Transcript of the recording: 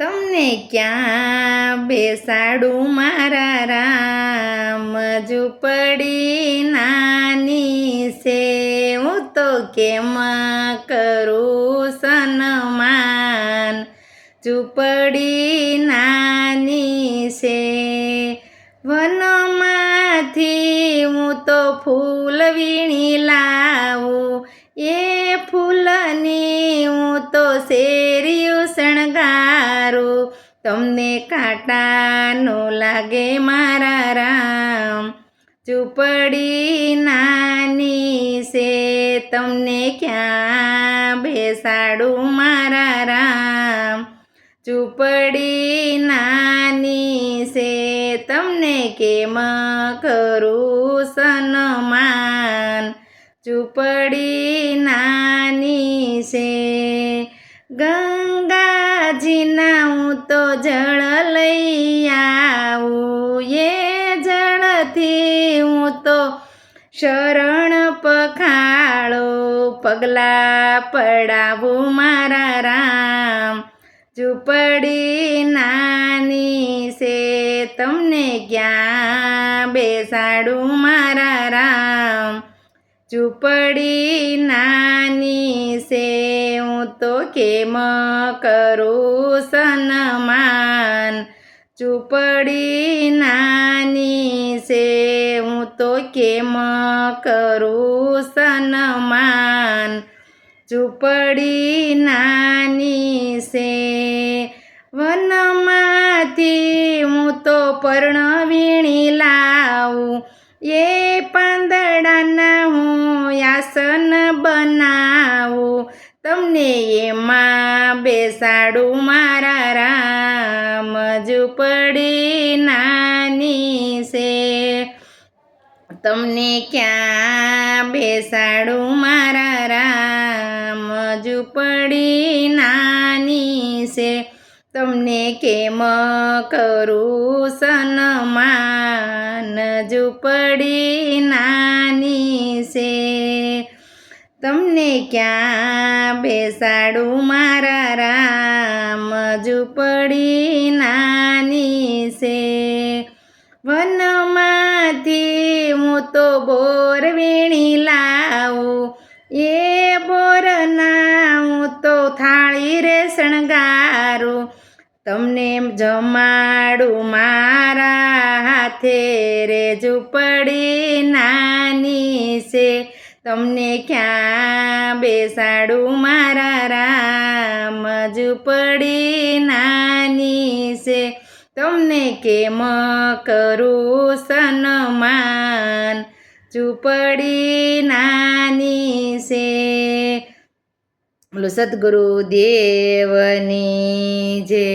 તમને ક્યાં બેસાડું મારા રામ, ઝૂંપડી નાની છે, હું તો કેમ કરું સન્માન. ઝૂંપડી નાની છે, વનમાંથી હું તો ફૂલ વીણી લાવું, એ ફૂલની હું તો શેરીયું શણગારું. તમને કાંટા નો લાગે મારા રામ, ઝૂંપડી નાની છે, તમને ક્યાં બેસાડું મારા રામ. ઝૂંપડી નાની છે, તમને કેમ કરું સન્માન. ઝૂંપડી નાની છે, ગંગાજીના હું તો જળ લઈ આવું, એ જળથી હું તો શરણ પખાળું, પગલાં પડાવું મારા રામ. ઝૂંપડી નાની છે, તમને ક્યાં બેસાડું મારા રામ. ઝૂંપડી નાની છે, હું તો કેમ કરું સન્માન. ઝૂંપડી નાની છે, હું તો કેમ કરું સન્માન. ઝૂંપડી નાની છે, વનમાંથી હું તો પર્ણ વીણી લાવું, એ પાંદડાના હું આસન બનાવું. તમને એમાં બેસાડું મારા રામ, ઝૂંપડી નાની છે, તમને ક્યાં બેસાડું મારા રામ. ઝૂંપડી નાની છે, તમને કેમ કરું સન્માન. ઝૂંપડી નાની છે, તમને ક્યાં બેસાડું મારા રામ. ઝૂંપડી નાની છે, વનમાંથી હું તો બોર વીણી લાવું, એ બોરના હું તો થાળી રે શણગારું. તમને જમાડું મારા હાથે રે, ઝૂંપડી નાની છે, તમને ક્યાં બેસાડું મારા રામ. ઝૂંપડી નાની છે, તમને કેમ કરું સન્માન. ઝૂંપડી નાની છે. બોલો સદ્ગુરુ દેવની જય.